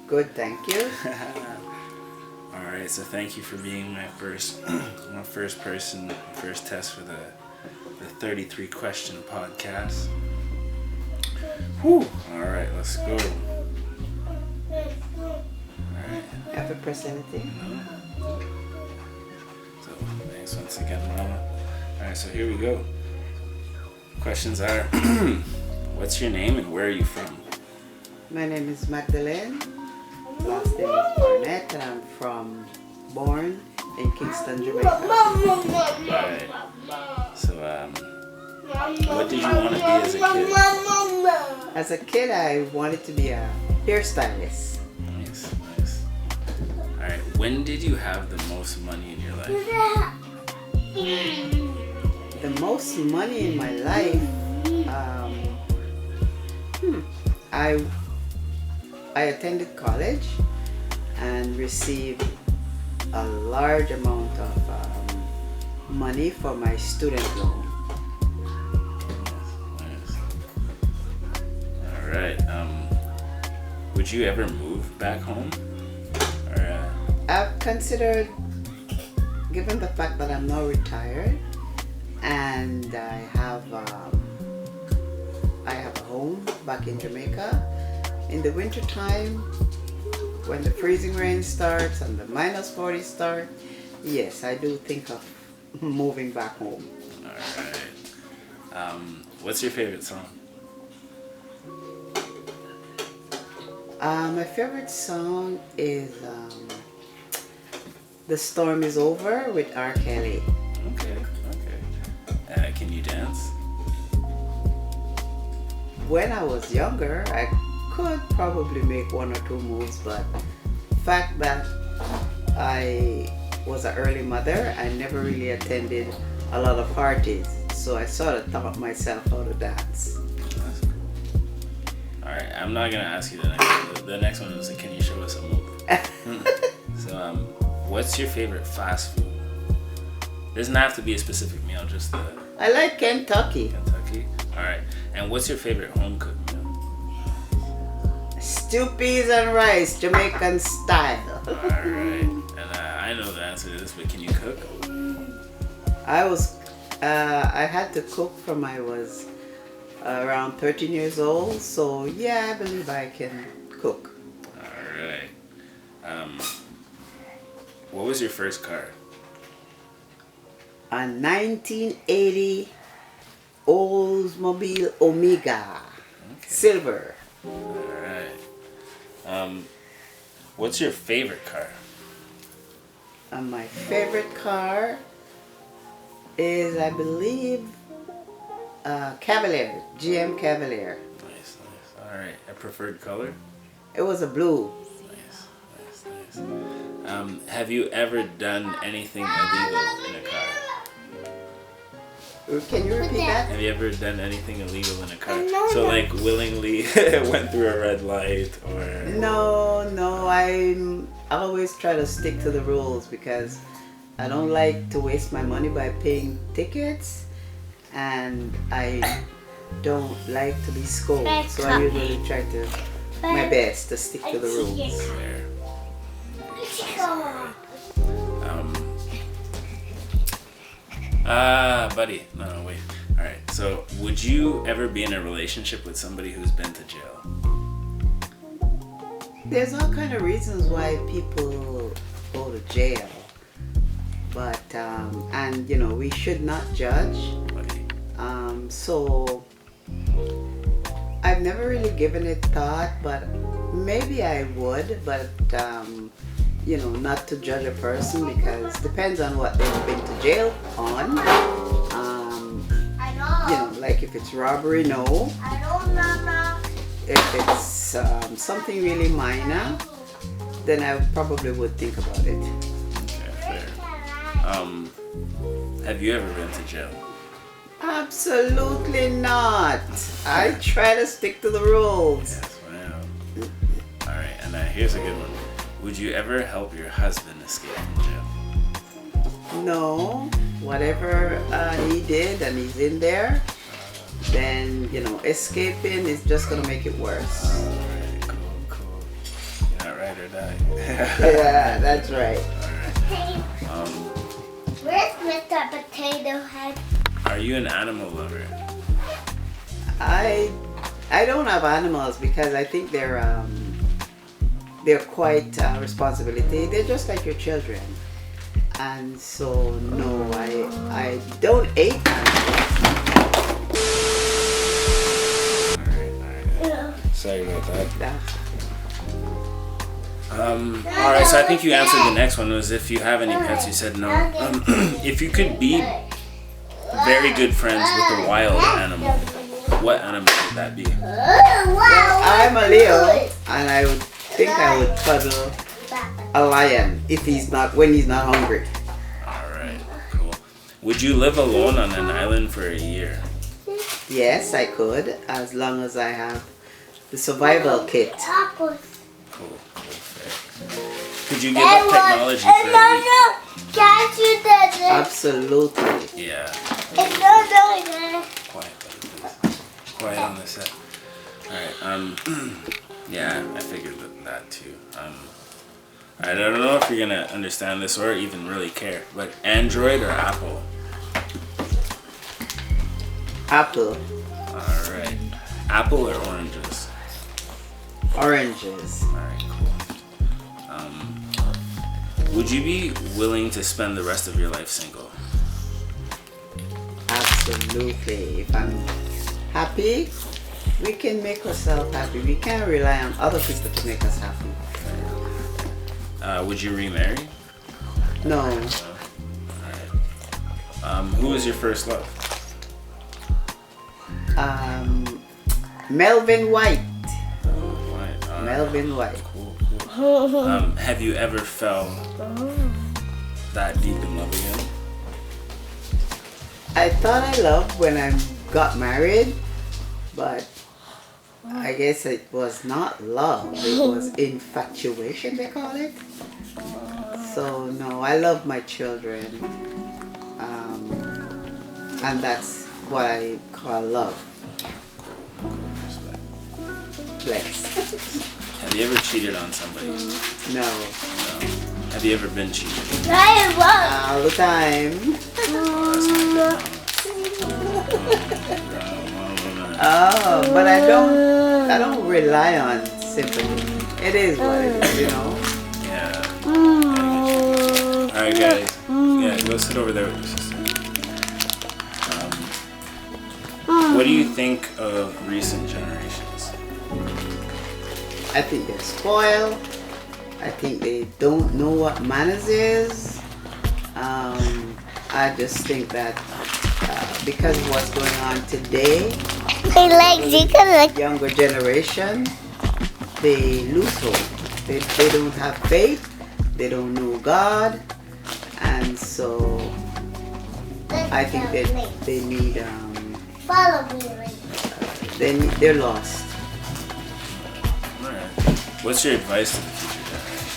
Good, thank you. All right, so thank you for being my first, my first person, first test for the 33 question podcast. Whew. All right, let's go. All right. Have a press anything? So thanks once again, Mama. All right, so here we go. Questions are, what's your name and where are you from? My name is Magdalene. Last name is Barnett, and I'm born in Kingston, Jamaica. Right. So, what did you want to be as a kid? As a kid, I wanted to be a hairstylist. Nice, nice. All right. When did you have the most money in your life? The most money in my life, I attended college and received a large amount of money for my student loan. Nice. All right. Would you ever move back home? Or, I've considered, given the fact that I'm now retired and I have a home back in Jamaica, in the winter time, when the freezing rain starts and the -40 start, yes, I do think of moving back home. all right. What's your favorite song? My favorite song is "The Storm Is Over" with R. Kelly. Okay, okay. Can you dance? When I was younger, I could probably make one or two moves, but the fact that I was an early mother, I never really attended a lot of parties, so I sort of taught myself how to dance. That's cool. All right, I'm not gonna ask you the next one. The next one is, can you show us a move? So, what's your favorite fast food? Doesn't have to be a specific meal, just the I like Kentucky. Kentucky. All right, and what's your favorite home cooked meal? Stew peas and rice, Jamaican style. All right, and I know the answer to this, but can you cook? I had to cook from I was around 13 years old, so yeah, I believe I can cook. All right. What was your first car? A 1980 Oldsmobile Omega, silver. All right. What's your favorite car? And my favorite car is, I believe, Cavalier, GM Cavalier. Nice, nice. All right. A preferred color? It was a blue. Nice, nice, nice. Have you ever done anything illegal in a car? Can you repeat that? Have you ever done anything illegal in a car? So like willingly went through a red light or... No, I always try to stick to the rules because I don't like to waste my money by paying tickets, and I don't like to be scolded, so I usually try to my best to stick to the rules. Fair. Buddy. No, wait. All right. So, would you ever be in a relationship with somebody who's been to jail? There's all kind of reasons why people go to jail, but and you know, we should not judge. Buddy. So I've never really given it thought, but maybe I would, but you know, not to judge a person because depends on what they've been to jail on. You know, like if it's robbery, no. If it's something really minor, then I probably would think about it. Okay, fair. Have you ever been to jail? Absolutely not. I try to stick to the rules. Yes, well. All right, and here's a good one. Would you ever help your husband escape from jail? No, whatever he did and he's in there, then, you know, escaping is just going to make it worse. All right, cool. You're not or die. Yeah, that's right. Where's Mr. Potato Head? Are you an animal lover? I don't have animals because I think they're quite responsibility. They're just like your children, and so no, I don't eat animals. Alright. Sorry about that. Yeah. Alright, so I think you answered the next one was if you have any pets. You said no. If you could be very good friends with a wild animal, what animal would that be? I'm a Leo, and I would think I would cuddle a lion when he's not hungry. Alright, cool. Would you live alone on an island for a year? Yes, I could, as long as I have the survival kit. Cool. Fair. Could you give up technology for a week? Can't you touch it? Absolutely. Yeah. Quiet, buddy, please. Quiet on the set. Alright, yeah, I figured that too. I don't know if you're gonna understand this or even really care, but Android or Apple? Apple. Alright. Apple or oranges? Oranges. Alright, cool. Would you be willing to spend the rest of your life single? Absolutely. If I'm happy, we can make ourselves happy. We can't rely on other people to make us happy. Would you remarry? No. Alright. Who was your first love? Melvin White. What? Melvin White. Cool. Have you ever felt that deep in love again? I thought I loved when I got married, but I guess it was not love. It was infatuation, they call it. So no, I love my children, and that's what I call love. Bless. Have you ever cheated on somebody? No. No. Have you ever been cheated? All the time. Oh, but I don't rely on sympathy. It is what it is, you know. Yeah. Alright guys. Yeah, go sit over there with your sister. What do you think of recent generations? I think they're spoiled. I think they don't know what manners is. I just think that because of what's going on today, the younger generation, they lose hope. They don't have faith. They don't know God, and so I think that they need. Follow me. They're lost. Alright. What's your advice to the future generation?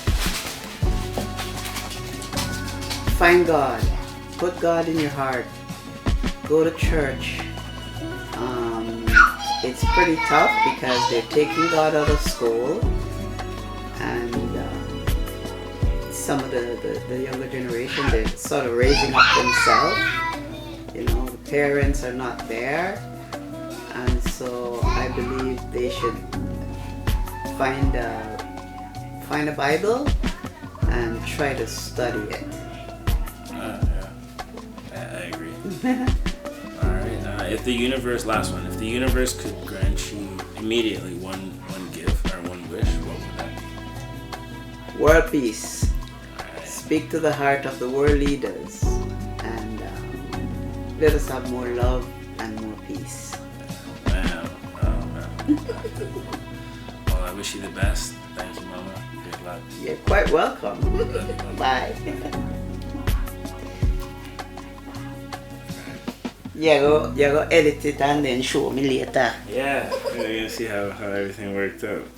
Find God. Put God in your heart. Go to church. It's pretty tough because they're taking God out of school, and some of the younger generation, they're sort of raising up themselves. You know, the parents are not there, and so I believe they should find a Bible and try to study it. Yeah. I agree. Alright, if the universe could grant you immediately one gift or one wish, what would that be? World peace. Alright. Speak to the heart of the world leaders, and let us have more love and more peace. Man. Well, I wish you the best. Thank you, Mama. Good luck. You're quite welcome. Bye. You go edit it and then show me later. Yeah, we're gonna see how everything worked out.